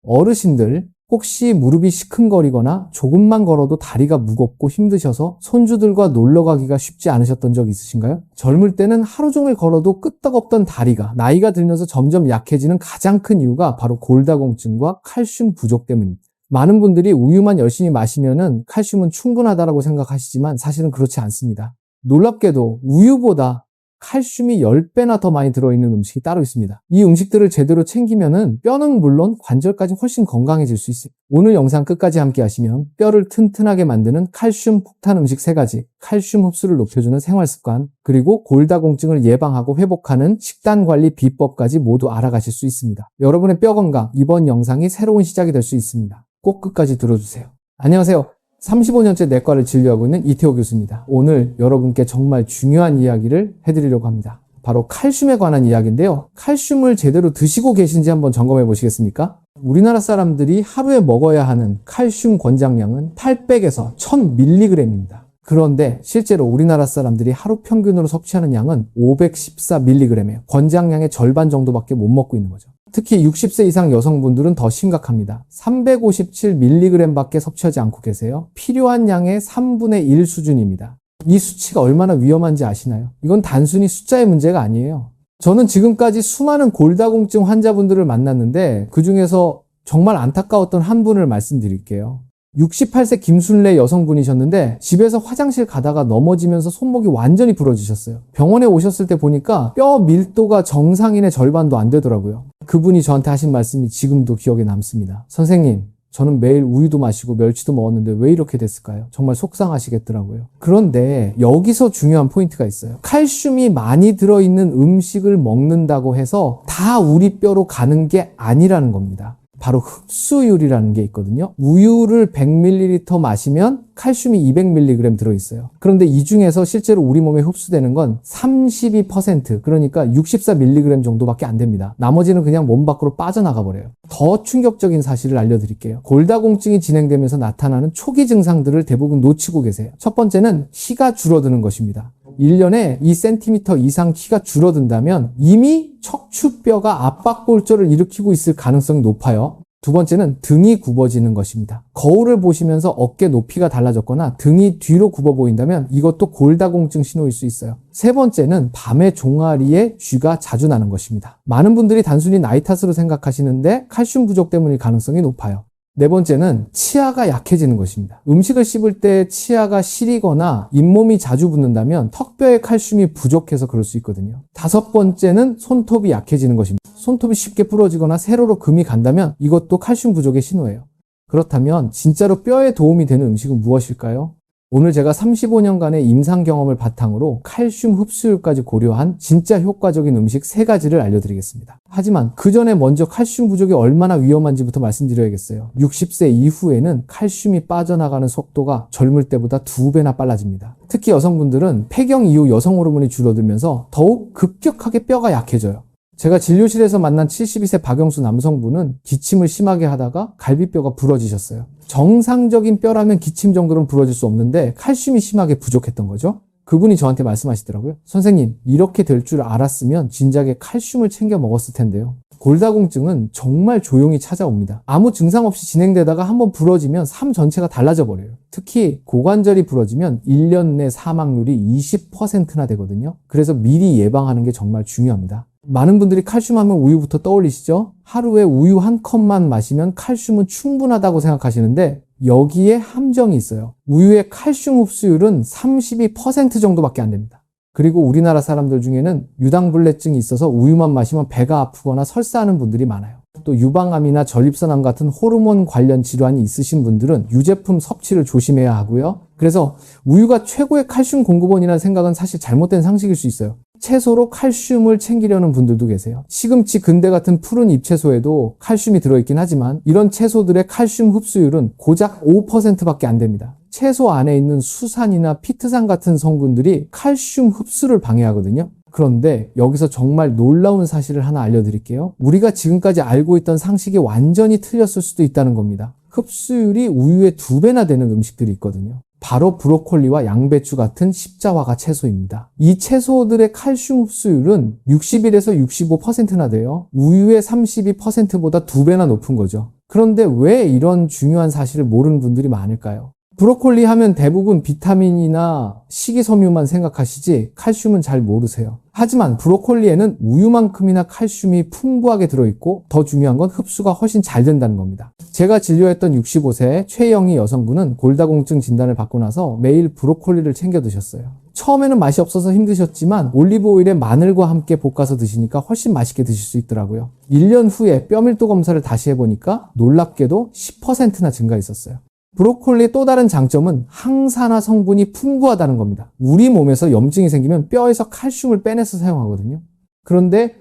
어르신들 혹시 무릎이 시큰거리거나 조금만 걸어도 다리가 무겁고 힘드셔서 손주들과 놀러 가기가 쉽지 않으셨던 적 있으신가요? 젊을 때는 하루 종일 걸어도 끄떡없던 다리가 나이가 들면서 점점 약해지는 가장 큰 이유가 바로 골다공증과 칼슘 부족 때문입니다. 많은 분들이 우유만 열심히 마시면은 칼슘은 충분하다고 생각하시지만 사실은 그렇지 않습니다. 놀랍게도 우유보다 칼슘이 10배나 더 많이 들어있는 음식이 따로 있습니다. 이 음식들을 제대로 챙기면은 뼈는 물론 관절까지 훨씬 건강해질 수 있어요. 오늘 영상 끝까지 함께 하시면 뼈를 튼튼하게 만드는 칼슘 폭탄 음식 3가지, 칼슘 흡수를 높여주는 생활습관, 그리고 골다공증을 예방하고 회복하는 식단 관리 비법까지 모두 알아가실 수 있습니다. 여러분의 뼈 건강, 이번 영상이 새로운 시작이 될 수 있습니다. 꼭 끝까지 들어주세요. 안녕하세요. 35년째 내과를 진료하고 있는 이태호 교수입니다. 오늘 여러분께 정말 중요한 이야기를 해드리려고 합니다. 바로 칼슘에 관한 이야기인데요. 칼슘을 제대로 드시고 계신지 한번 점검해 보시겠습니까? 우리나라 사람들이 하루에 먹어야 하는 칼슘 권장량은 800에서 1000mg입니다. 그런데 실제로 우리나라 사람들이 하루 평균으로 섭취하는 양은 514mg이에요. 권장량의 절반 정도밖에 못 먹고 있는 거죠. 특히 60세 이상 여성분들은 더 심각합니다. 357mg 밖에 섭취하지 않고 계세요. 필요한 양의 3분의 1 수준입니다. 이 수치가 얼마나 위험한지 아시나요? 이건 단순히 숫자의 문제가 아니에요. 저는 지금까지 수많은 골다공증 환자분들을 만났는데 그 중에서 정말 안타까웠던 한 분을 말씀드릴게요. 68세 김순례 여성분이셨는데 집에서 화장실 가다가 넘어지면서 손목이 완전히 부러지셨어요. 병원에 오셨을 때 보니까 뼈 밀도가 정상인의 절반도 안 되더라고요. 그분이 저한테 하신 말씀이 지금도 기억에 남습니다. 선생님, 저는 매일 우유도 마시고 멸치도 먹었는데 왜 이렇게 됐을까요? 정말 속상하시겠더라고요. 그런데 여기서 중요한 포인트가 있어요. 칼슘이 많이 들어있는 음식을 먹는다고 해서 다 우리 뼈로 가는 게 아니라는 겁니다. 바로 흡수율이라는 게 있거든요. 우유를 100ml 마시면 칼슘이 200mg 들어있어요. 그런데 이 중에서 실제로 우리 몸에 흡수되는 건 32%, 그러니까 64mg 정도밖에 안 됩니다. 나머지는 그냥 몸 밖으로 빠져나가 버려요. 더 충격적인 사실을 알려드릴게요. 골다공증이 진행되면서 나타나는 초기 증상들을 대부분 놓치고 계세요. 첫 번째는 키가 줄어드는 것입니다. 1년에 2cm 이상 키가 줄어든다면 이미 척추뼈가 압박골절을 일으키고 있을 가능성이 높아요. 두 번째는 등이 굽어지는 것입니다. 거울을 보시면서 어깨 높이가 달라졌거나 등이 뒤로 굽어 보인다면 이것도 골다공증 신호일 수 있어요. 세 번째는 밤에 종아리에 쥐가 자주 나는 것입니다. 많은 분들이 단순히 나이 탓으로 생각하시는데 칼슘 부족 때문일 가능성이 높아요. 네 번째는 치아가 약해지는 것입니다. 음식을 씹을 때 치아가 시리거나 잇몸이 자주 붓는다면 턱뼈의 칼슘이 부족해서 그럴 수 있거든요. 다섯 번째는 손톱이 약해지는 것입니다. 손톱이 쉽게 부러지거나 세로로 금이 간다면 이것도 칼슘 부족의 신호예요. 그렇다면 진짜로 뼈에 도움이 되는 음식은 무엇일까요? 오늘 제가 35년간의 임상 경험을 바탕으로 칼슘 흡수율까지 고려한 진짜 효과적인 음식 3가지를 알려드리겠습니다. 하지만 그 전에 먼저 칼슘 부족이 얼마나 위험한지부터 말씀드려야겠어요. 60세 이후에는 칼슘이 빠져나가는 속도가 젊을 때보다 2배나 빨라집니다. 특히 여성분들은 폐경 이후 여성 호르몬이 줄어들면서 더욱 급격하게 뼈가 약해져요. 제가 진료실에서 만난 72세 박영수 남성분은 기침을 심하게 하다가 갈비뼈가 부러지셨어요. 정상적인 뼈라면 기침 정도는 부러질 수 없는데 칼슘이 심하게 부족했던 거죠. 그분이 저한테 말씀하시더라고요. 선생님, 이렇게 될 줄 알았으면 진작에 칼슘을 챙겨 먹었을 텐데요. 골다공증은 정말 조용히 찾아옵니다. 아무 증상 없이 진행되다가 한번 부러지면 삶 전체가 달라져 버려요. 특히 고관절이 부러지면 1년 내 사망률이 20%나 되거든요. 그래서 미리 예방하는 게 정말 중요합니다. 많은 분들이 칼슘 하면 우유부터 떠올리시죠? 하루에 우유 한 컵만 마시면 칼슘은 충분하다고 생각하시는데 여기에 함정이 있어요. 우유의 칼슘 흡수율은 32% 정도밖에 안 됩니다. 그리고 우리나라 사람들 중에는 유당불내증이 있어서 우유만 마시면 배가 아프거나 설사하는 분들이 많아요. 또 유방암이나 전립선암 같은 호르몬 관련 질환이 있으신 분들은 유제품 섭취를 조심해야 하고요. 그래서 우유가 최고의 칼슘 공급원이라는 생각은 사실 잘못된 상식일 수 있어요. 채소로 칼슘을 챙기려는 분들도 계세요. 시금치, 근대 같은 푸른 잎채소에도 칼슘이 들어있긴 하지만 이런 채소들의 칼슘 흡수율은 고작 5%밖에 안 됩니다. 채소 안에 있는 수산이나 피트산 같은 성분들이 칼슘 흡수를 방해하거든요. 그런데 여기서 정말 놀라운 사실을 하나 알려드릴게요. 우리가 지금까지 알고 있던 상식이 완전히 틀렸을 수도 있다는 겁니다. 흡수율이 우유의 2배나 되는 음식들이 있거든요. 바로 브로콜리와 양배추 같은 십자화가 채소입니다. 이 채소들의 칼슘 흡수율은 61에서 65%나 돼요. 우유의 32%보다 2배나 높은 거죠. 그런데 왜 이런 중요한 사실을 모르는 분들이 많을까요? 브로콜리 하면 대부분 비타민이나 식이섬유만 생각하시지 칼슘은 잘 모르세요. 하지만 브로콜리에는 우유만큼이나 칼슘이 풍부하게 들어있고 더 중요한 건 흡수가 훨씬 잘 된다는 겁니다. 제가 진료했던 65세 최영희 여성분은 골다공증 진단을 받고 나서 매일 브로콜리를 챙겨 드셨어요. 처음에는 맛이 없어서 힘드셨지만 올리브오일에 마늘과 함께 볶아서 드시니까 훨씬 맛있게 드실 수 있더라고요. 1년 후에 뼈밀도 검사를 다시 해보니까 놀랍게도 10%나 증가했었어요. 브로콜리의 또 다른 장점은 항산화 성분이 풍부하다는 겁니다. 우리 몸에서 염증이 생기면 뼈에서 칼슘을 빼내서 사용하거든요. 그런데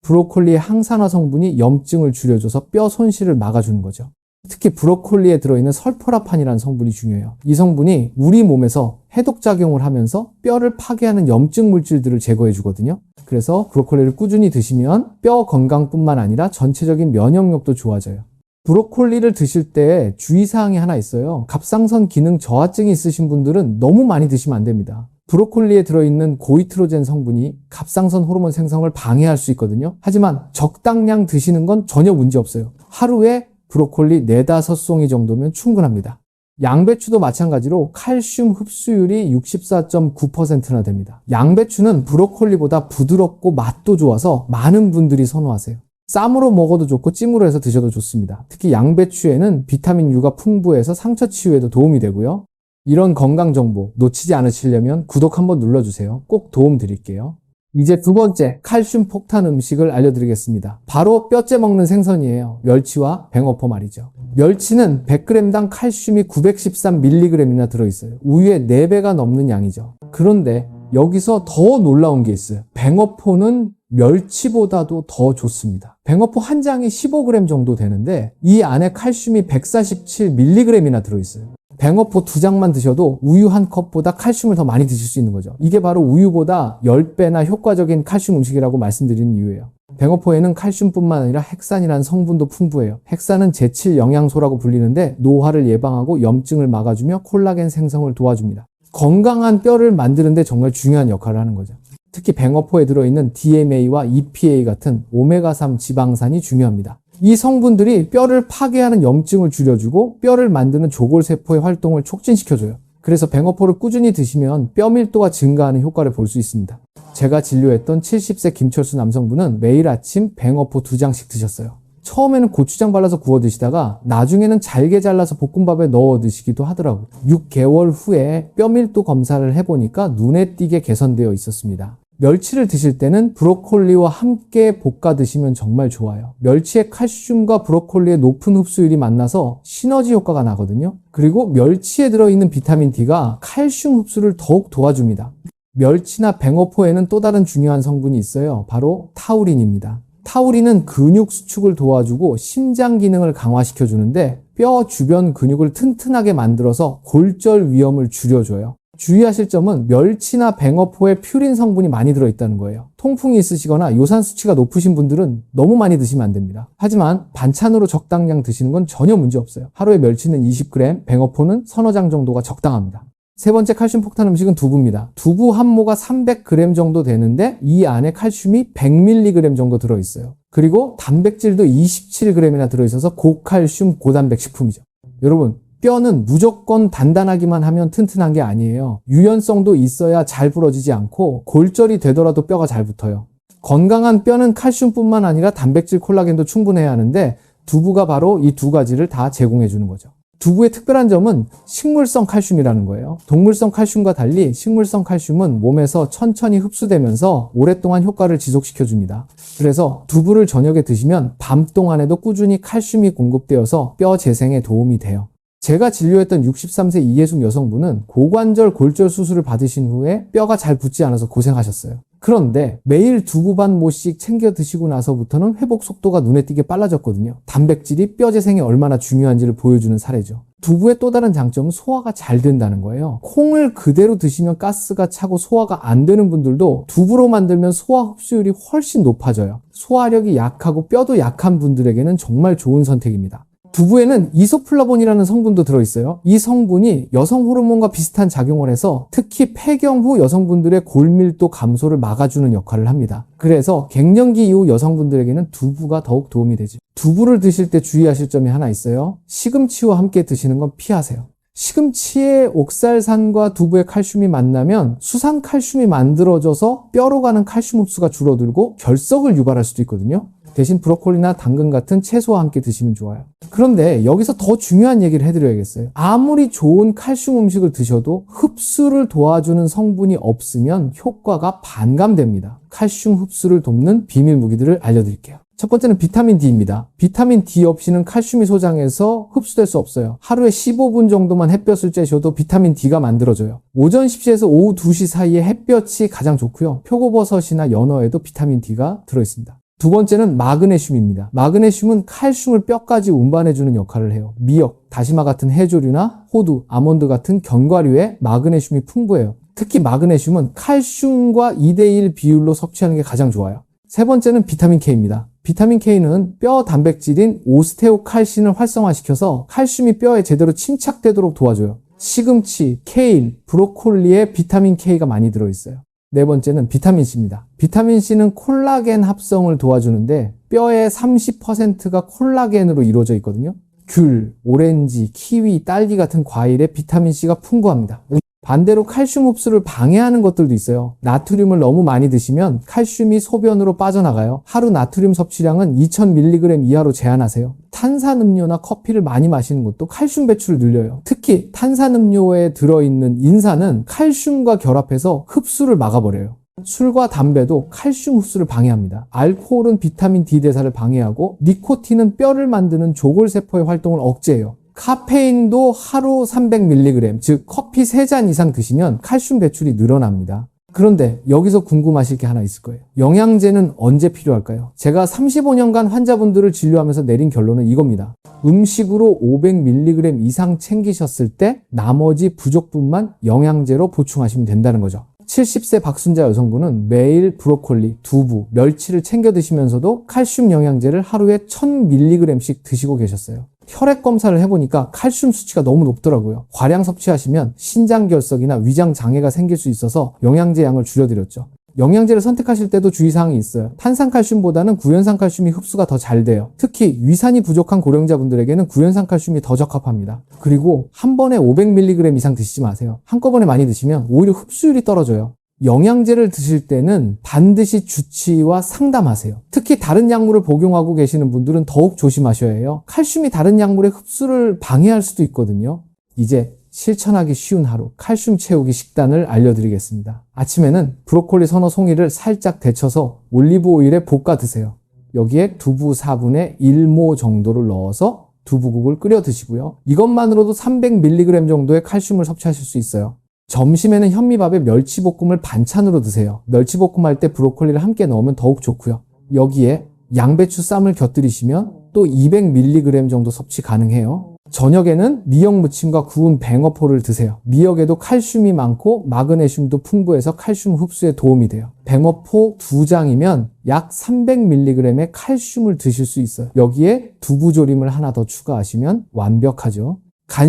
브로콜리의 항산화 성분이 염증을 줄여줘서 뼈 손실을 막아주는 거죠. 특히 브로콜리에 들어있는 설포라판이라는 성분이 중요해요. 이 성분이 우리 몸에서 해독작용을 하면서 뼈를 파괴하는 염증 물질들을 제거해 주거든요. 그래서 브로콜리를 꾸준히 드시면 뼈 건강뿐만 아니라 전체적인 면역력도 좋아져요. 브로콜리를 드실 때 주의사항이 하나 있어요. 갑상선 기능 저하증이 있으신 분들은 너무 많이 드시면 안 됩니다. 브로콜리에 들어있는 고이트로젠 성분이 갑상선 호르몬 생성을 방해할 수 있거든요. 하지만 적당량 드시는 건 전혀 문제 없어요. 하루에 브로콜리 4-5송이 정도면 충분합니다. 양배추도 마찬가지로 칼슘 흡수율이 64.9%나 됩니다. 양배추는 브로콜리보다 부드럽고 맛도 좋아서 많은 분들이 선호하세요. 쌈으로 먹어도 좋고 찜으로 해서 드셔도 좋습니다. 특히 양배추에는 비타민 U가 풍부해서 상처 치유에도 도움이 되고요. 이런 건강 정보 놓치지 않으시려면 구독 한번 눌러주세요. 꼭 도움 드릴게요. 이제 두 번째 칼슘 폭탄 음식을 알려드리겠습니다. 바로 뼈째 먹는 생선이에요. 멸치와 뱅어포 말이죠. 멸치는 100g당 칼슘이 913mg이나 들어있어요. 우유의 4배가 넘는 양이죠. 그런데 여기서 더 놀라운 게 있어요. 뱅어포는 멸치보다도 더 좋습니다. 뱅어포 한 장이 15g 정도 되는데 이 안에 칼슘이 147mg이나 들어있어요. 뱅어포 2장만 드셔도 우유 한 컵보다 칼슘을 더 많이 드실 수 있는 거죠. 이게 바로 우유보다 10배나 효과적인 칼슘 음식이라고 말씀드리는 이유예요. 뱅어포에는 칼슘뿐만 아니라 헥산이라는 성분도 풍부해요. 헥산은 제7 영양소라고 불리는데 노화를 예방하고 염증을 막아주며 콜라겐 생성을 도와줍니다. 건강한 뼈를 만드는데 정말 중요한 역할을 하는 거죠. 특히 뱅어포에 들어있는 DMA와 EPA 같은 오메가3 지방산이 중요합니다. 이 성분들이 뼈를 파괴하는 염증을 줄여주고 뼈를 만드는 조골세포의 활동을 촉진시켜줘요. 그래서 뱅어포를 꾸준히 드시면 뼈 밀도가 증가하는 효과를 볼 수 있습니다. 제가 진료했던 70세 김철수 남성분은 매일 아침 뱅어포 2장씩 드셨어요. 처음에는 고추장 발라서 구워 드시다가 나중에는 잘게 잘라서 볶음밥에 넣어 드시기도 하더라고요. 6개월 후에 뼈 밀도 검사를 해보니까 눈에 띄게 개선되어 있었습니다. 멸치를 드실 때는 브로콜리와 함께 볶아 드시면 정말 좋아요. 멸치의 칼슘과 브로콜리의 높은 흡수율이 만나서 시너지 효과가 나거든요. 그리고 멸치에 들어있는 비타민 D가 칼슘 흡수를 더욱 도와줍니다. 멸치나 뱅어포에는 또 다른 중요한 성분이 있어요. 바로 타우린입니다. 타우린은 근육 수축을 도와주고 심장 기능을 강화시켜주는데 뼈 주변 근육을 튼튼하게 만들어서 골절 위험을 줄여줘요. 주의하실 점은 멸치나 뱅어포에 퓨린 성분이 많이 들어있다는 거예요. 통풍이 있으시거나 요산 수치가 높으신 분들은 너무 많이 드시면 안 됩니다. 하지만 반찬으로 적당량 드시는 건 전혀 문제 없어요. 하루에 멸치는 20g, 뱅어포는 서너 장 정도가 적당합니다. 세 번째 칼슘 폭탄 음식은 두부입니다. 두부 한 모가 300g 정도 되는데 이 안에 칼슘이 100mg 정도 들어있어요. 그리고 단백질도 27g이나 들어있어서 고칼슘 고단백 식품이죠. 여러분, 뼈는 무조건 단단하기만 하면 튼튼한 게 아니에요. 유연성도 있어야 잘 부러지지 않고 골절이 되더라도 뼈가 잘 붙어요. 건강한 뼈는 칼슘뿐만 아니라 단백질, 콜라겐도 충분해야 하는데 두부가 바로 이 두 가지를 다 제공해 주는 거죠. 두부의 특별한 점은 식물성 칼슘이라는 거예요. 동물성 칼슘과 달리 식물성 칼슘은 몸에서 천천히 흡수되면서 오랫동안 효과를 지속시켜줍니다. 그래서 두부를 저녁에 드시면 밤 동안에도 꾸준히 칼슘이 공급되어서 뼈 재생에 도움이 돼요. 제가 진료했던 63세 이예숙 여성분은 고관절 골절 수술을 받으신 후에 뼈가 잘 붙지 않아서 고생하셨어요. 그런데 매일 두부 반 모씩 챙겨 드시고 나서부터는 회복 속도가 눈에 띄게 빨라졌거든요. 단백질이 뼈 재생에 얼마나 중요한지를 보여주는 사례죠. 두부의 또 다른 장점은 소화가 잘 된다는 거예요. 콩을 그대로 드시면 가스가 차고 소화가 안 되는 분들도 두부로 만들면 소화 흡수율이 훨씬 높아져요. 소화력이 약하고 뼈도 약한 분들에게는 정말 좋은 선택입니다. 두부에는 이소플라본이라는 성분도 들어있어요. 이 성분이 여성 호르몬과 비슷한 작용을 해서 특히 폐경 후 여성분들의 골밀도 감소를 막아주는 역할을 합니다. 그래서 갱년기 이후 여성분들에게는 두부가 더욱 도움이 되죠. 두부를 드실 때 주의하실 점이 하나 있어요. 시금치와 함께 드시는 건 피하세요. 시금치의 옥살산과 두부의 칼슘이 만나면 수산칼슘이 만들어져서 뼈로 가는 칼슘 흡수가 줄어들고 결석을 유발할 수도 있거든요. 대신 브로콜리나 당근 같은 채소와 함께 드시면 좋아요. 그런데 여기서 더 중요한 얘기를 해드려야겠어요. 아무리 좋은 칼슘 음식을 드셔도 흡수를 도와주는 성분이 없으면 효과가 반감됩니다. 칼슘 흡수를 돕는 비밀 무기들을 알려드릴게요. 첫 번째는 비타민 D입니다. 비타민 D 없이는 칼슘이 소장해서 흡수될 수 없어요. 하루에 15분 정도만 햇볕을 쬐셔도 비타민 D가 만들어져요. 오전 10시에서 오후 2시 사이에 햇볕이 가장 좋고요. 표고버섯이나 연어에도 비타민 D가 들어있습니다. 두 번째는 마그네슘입니다. 마그네슘은 칼슘을 뼈까지 운반해주는 역할을 해요. 미역, 다시마 같은 해조류나 호두, 아몬드 같은 견과류에 마그네슘이 풍부해요. 특히 마그네슘은 칼슘과 2대1 비율로 섭취하는 게 가장 좋아요. 세 번째는 비타민 K입니다. 비타민 K는 뼈 단백질인 오스테오칼신을 활성화시켜서 칼슘이 뼈에 제대로 침착되도록 도와줘요. 시금치, 케일, 브로콜리에 비타민 K가 많이 들어있어요. 네 번째는 비타민 C입니다. 비타민 C는 콜라겐 합성을 도와주는데 뼈의 30%가 콜라겐으로 이루어져 있거든요. 귤, 오렌지, 키위, 딸기 같은 과일에 비타민 C가 풍부합니다. 반대로 칼슘 흡수를 방해하는 것들도 있어요. 나트륨을 너무 많이 드시면 칼슘이 소변으로 빠져나가요. 하루 나트륨 섭취량은 2000mg 이하로 제한하세요. 탄산음료나 커피를 많이 마시는 것도 칼슘 배출을 늘려요. 특히 탄산음료에 들어있는 인산은 칼슘과 결합해서 흡수를 막아버려요. 술과 담배도 칼슘 흡수를 방해합니다. 알코올은 비타민 D 대사를 방해하고 니코틴은 뼈를 만드는 조골세포의 활동을 억제해요. 카페인도 하루 300mg, 즉 커피 3잔 이상 드시면 칼슘 배출이 늘어납니다. 그런데 여기서 궁금하실 게 하나 있을 거예요. 영양제는 언제 필요할까요? 제가 35년간 환자분들을 진료하면서 내린 결론은 이겁니다. 음식으로 500mg 이상 챙기셨을 때 나머지 부족분만 영양제로 보충하시면 된다는 거죠. 70세 박순자 여성분은 매일 브로콜리, 두부, 멸치를 챙겨 드시면서도 칼슘 영양제를 하루에 1000mg씩 드시고 계셨어요. 혈액 검사를 해보니까 칼슘 수치가 너무 높더라고요. 과량 섭취하시면 신장결석이나 위장장애가 생길 수 있어서 영양제 양을 줄여드렸죠. 영양제를 선택하실 때도 주의사항이 있어요. 탄산칼슘보다는 구연산칼슘이 흡수가 더 잘 돼요. 특히 위산이 부족한 고령자분들에게는 구연산칼슘이 더 적합합니다. 그리고 한 번에 500mg 이상 드시지 마세요. 한꺼번에 많이 드시면 오히려 흡수율이 떨어져요. 영양제를 드실 때는 반드시 주치의와 상담하세요. 특히 다른 약물을 복용하고 계시는 분들은 더욱 조심하셔야 해요. 칼슘이 다른 약물의 흡수를 방해할 수도 있거든요. 이제 실천하기 쉬운 하루, 칼슘 채우기 식단을 알려드리겠습니다. 아침에는 브로콜리 서너 송이를 살짝 데쳐서 올리브 오일에 볶아 드세요. 여기에 두부 4분의 1모 정도를 넣어서 두부국을 끓여 드시고요. 이것만으로도 300mg 정도의 칼슘을 섭취하실 수 있어요. 점심에는 현미밥에 멸치볶음을 반찬으로 드세요. 멸치볶음 할 때 브로콜리를 함께 넣으면 더욱 좋고요. 여기에 양배추 쌈을 곁들이시면 또 200mg 정도 섭취 가능해요. 저녁에는 미역 무침과 구운 뱅어포를 드세요. 미역에도 칼슘이 많고 마그네슘도 풍부해서 칼슘 흡수에 도움이 돼요. 뱅어포 2장이면 약 300mg의 칼슘을 드실 수 있어요. 여기에 두부조림을 하나 더 추가하시면 완벽하죠.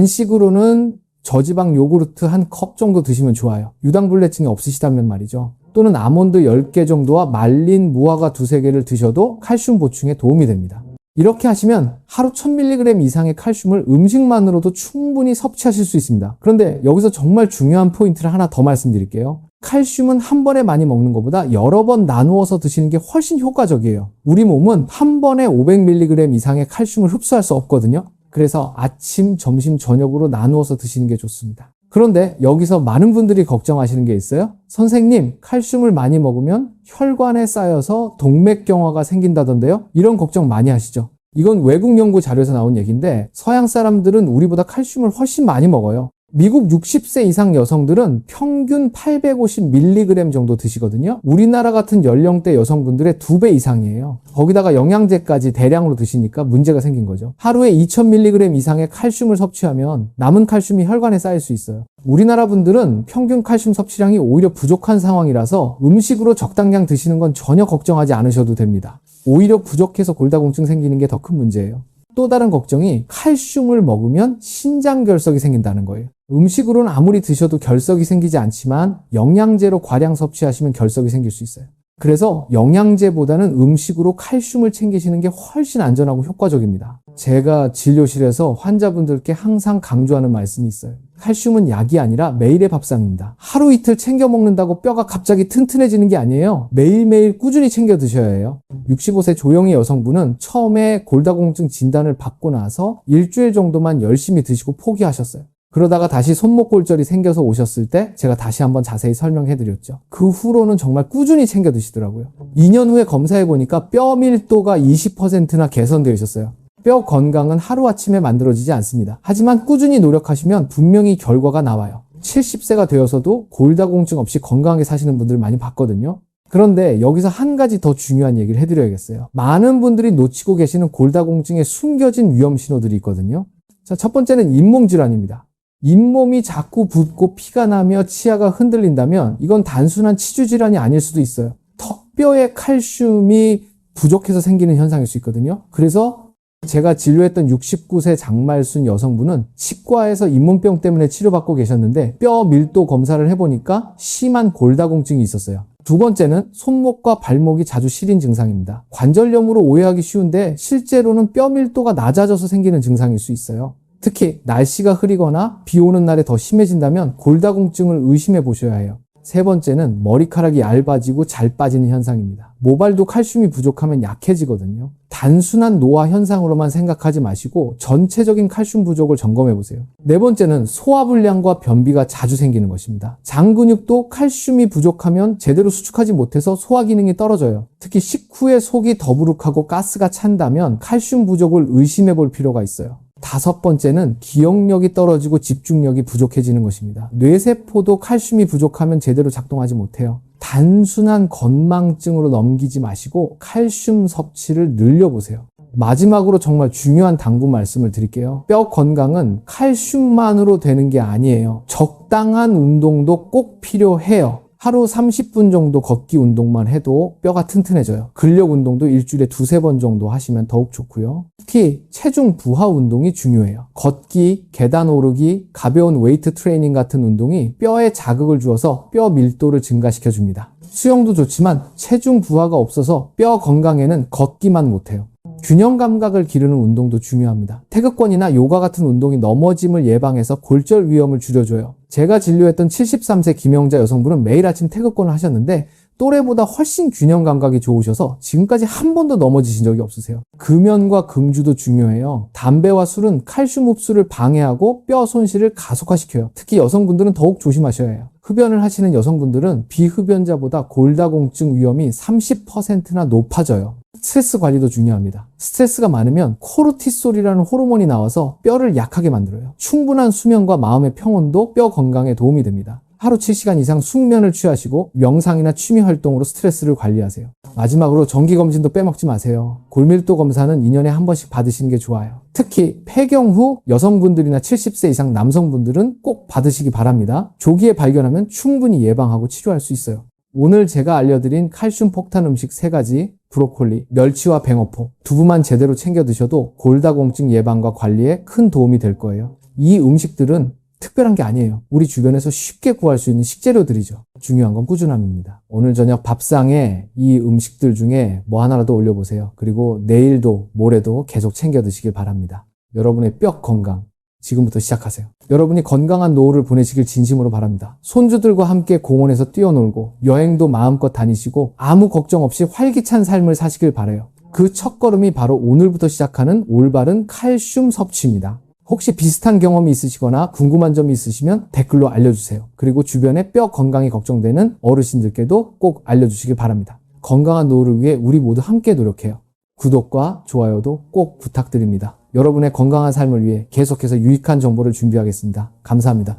간식으로는 저지방 요구르트 한 컵 정도 드시면 좋아요. 유당불내증이 없으시다면 말이죠. 또는 아몬드 10개 정도와 말린 무화과 2-3개를 드셔도 칼슘 보충에 도움이 됩니다. 이렇게 하시면 하루 1000mg 이상의 칼슘을 음식만으로도 충분히 섭취하실 수 있습니다. 그런데 여기서 정말 중요한 포인트를 하나 더 말씀드릴게요. 칼슘은 한 번에 많이 먹는 것보다 여러 번 나누어서 드시는 게 훨씬 효과적이에요. 우리 몸은 한 번에 500mg 이상의 칼슘을 흡수할 수 없거든요. 그래서 아침, 점심, 저녁으로 나누어서 드시는 게 좋습니다. 그런데 여기서 많은 분들이 걱정하시는 게 있어요. 선생님, 칼슘을 많이 먹으면 혈관에 쌓여서 동맥경화가 생긴다던데요? 이런 걱정 많이 하시죠? 이건 외국 연구 자료에서 나온 얘기인데 서양 사람들은 우리보다 칼슘을 훨씬 많이 먹어요. 미국 60세 이상 여성들은 평균 850mg 정도 드시거든요. 우리나라 같은 연령대 여성분들의 2배 이상이에요. 거기다가 영양제까지 대량으로 드시니까 문제가 생긴 거죠. 하루에 2000mg 이상의 칼슘을 섭취하면 남은 칼슘이 혈관에 쌓일 수 있어요. 우리나라 분들은 평균 칼슘 섭취량이 오히려 부족한 상황이라서 음식으로 적당량 드시는 건 전혀 걱정하지 않으셔도 됩니다. 오히려 부족해서 골다공증 생기는 게 더 큰 문제예요. 또 다른 걱정이 칼슘을 먹으면 신장결석이 생긴다는 거예요. 음식으로는 아무리 드셔도 결석이 생기지 않지만 영양제로 과량 섭취하시면 결석이 생길 수 있어요. 그래서 영양제보다는 음식으로 칼슘을 챙기시는 게 훨씬 안전하고 효과적입니다. 제가 진료실에서 환자분들께 항상 강조하는 말씀이 있어요. 칼슘은 약이 아니라 매일의 밥상입니다. 하루 이틀 챙겨 먹는다고 뼈가 갑자기 튼튼해지는 게 아니에요. 매일매일 꾸준히 챙겨 드셔야 해요. 65세 조영희 여성분은 처음에 골다공증 진단을 받고 나서 일주일 정도만 열심히 드시고 포기하셨어요. 그러다가 다시 손목골절이 생겨서 오셨을 때 제가 다시 한번 자세히 설명해 드렸죠. 그 후로는 정말 꾸준히 챙겨 드시더라고요. 2년 후에 검사해 보니까 뼈 밀도가 20%나 개선되어 있었어요. 뼈 건강은 하루아침에 만들어지지 않습니다. 하지만 꾸준히 노력하시면 분명히 결과가 나와요. 70세가 되어서도 골다공증 없이 건강하게 사시는 분들 많이 봤거든요. 그런데 여기서 한 가지 더 중요한 얘기를 해드려야겠어요. 많은 분들이 놓치고 계시는 골다공증의 숨겨진 위험 신호들이 있거든요. 자, 첫 번째는 잇몸 질환입니다. 잇몸이 자꾸 붓고 피가 나며 치아가 흔들린다면 이건 단순한 치주 질환이 아닐 수도 있어요. 턱뼈에 칼슘이 부족해서 생기는 현상일 수 있거든요. 그래서 제가 진료했던 69세 장말순 여성분은 치과에서 잇몸병 때문에 치료받고 계셨는데 뼈 밀도 검사를 해보니까 심한 골다공증이 있었어요. 두 번째는 손목과 발목이 자주 시린 증상입니다. 관절염으로 오해하기 쉬운데 실제로는 뼈 밀도가 낮아져서 생기는 증상일 수 있어요. 특히 날씨가 흐리거나 비 오는 날에 더 심해진다면 골다공증을 의심해 보셔야 해요. 세 번째는 머리카락이 얇아지고 잘 빠지는 현상입니다. 모발도 칼슘이 부족하면 약해지거든요. 단순한 노화 현상으로만 생각하지 마시고 전체적인 칼슘 부족을 점검해 보세요. 네 번째는 소화불량과 변비가 자주 생기는 것입니다. 장 근육도 칼슘이 부족하면 제대로 수축하지 못해서 소화 기능이 떨어져요. 특히 식후에 속이 더부룩하고 가스가 찬다면 칼슘 부족을 의심해 볼 필요가 있어요. 다섯 번째는 기억력이 떨어지고 집중력이 부족해지는 것입니다. 뇌세포도 칼슘이 부족하면 제대로 작동하지 못해요. 단순한 건망증으로 넘기지 마시고 칼슘 섭취를 늘려보세요. 마지막으로 정말 중요한 당부 말씀을 드릴게요. 뼈 건강은 칼슘만으로 되는 게 아니에요. 적당한 운동도 꼭 필요해요. 하루 30분 정도 걷기 운동만 해도 뼈가 튼튼해져요. 근력 운동도 일주일에 2-3번 정도 하시면 더욱 좋고요. 특히 체중 부하 운동이 중요해요. 걷기, 계단 오르기, 가벼운 웨이트 트레이닝 같은 운동이 뼈에 자극을 주어서 뼈 밀도를 증가시켜 줍니다. 수영도 좋지만 체중 부하가 없어서 뼈 건강에는 걷기만 못해요. 균형 감각을 기르는 운동도 중요합니다. 태극권이나 요가 같은 운동이 넘어짐을 예방해서 골절 위험을 줄여줘요. 제가 진료했던 73세 김영자 여성분은 매일 아침 태극권을 하셨는데 또래보다 훨씬 균형 감각이 좋으셔서 지금까지 한 번도 넘어지신 적이 없으세요. 금연과 금주도 중요해요. 담배와 술은 칼슘 흡수를 방해하고 뼈 손실을 가속화시켜요. 특히 여성분들은 더욱 조심하셔야 해요. 흡연을 하시는 여성분들은 비흡연자보다 골다공증 위험이 30%나 높아져요. 스트레스 관리도 중요합니다. 스트레스가 많으면 코르티솔이라는 호르몬이 나와서 뼈를 약하게 만들어요. 충분한 수면과 마음의 평온도 뼈 건강에 도움이 됩니다. 하루 7시간 이상 숙면을 취하시고 명상이나 취미 활동으로 스트레스를 관리하세요. 마지막으로 정기검진도 빼먹지 마세요. 골밀도 검사는 2년에 한 번씩 받으시는 게 좋아요. 특히 폐경 후 여성분들이나 70세 이상 남성분들은 꼭 받으시기 바랍니다. 조기에 발견하면 충분히 예방하고 치료할 수 있어요. 오늘 제가 알려드린 칼슘 폭탄 음식 3가지, 브로콜리, 멸치와 뱅어포, 두부만 제대로 챙겨 드셔도 골다공증 예방과 관리에 큰 도움이 될 거예요. 이 음식들은 특별한 게 아니에요. 우리 주변에서 쉽게 구할 수 있는 식재료들이죠. 중요한 건 꾸준함입니다. 오늘 저녁 밥상에 이 음식들 중에 뭐 하나라도 올려보세요. 그리고 내일도 모레도 계속 챙겨 드시길 바랍니다. 여러분의 뼈 건강 지금부터 시작하세요. 여러분이 건강한 노후를 보내시길 진심으로 바랍니다. 손주들과 함께 공원에서 뛰어놀고 여행도 마음껏 다니시고 아무 걱정 없이 활기찬 삶을 사시길 바라요. 그 첫걸음이 바로 오늘부터 시작하는 올바른 칼슘 섭취입니다. 혹시 비슷한 경험이 있으시거나 궁금한 점이 있으시면 댓글로 알려주세요. 그리고 주변에 뼈 건강이 걱정되는 어르신들께도 꼭 알려주시길 바랍니다. 건강한 노후를 위해 우리 모두 함께 노력해요. 구독과 좋아요도 꼭 부탁드립니다. 여러분의 건강한 삶을 위해 계속해서 유익한 정보를 준비하겠습니다. 감사합니다.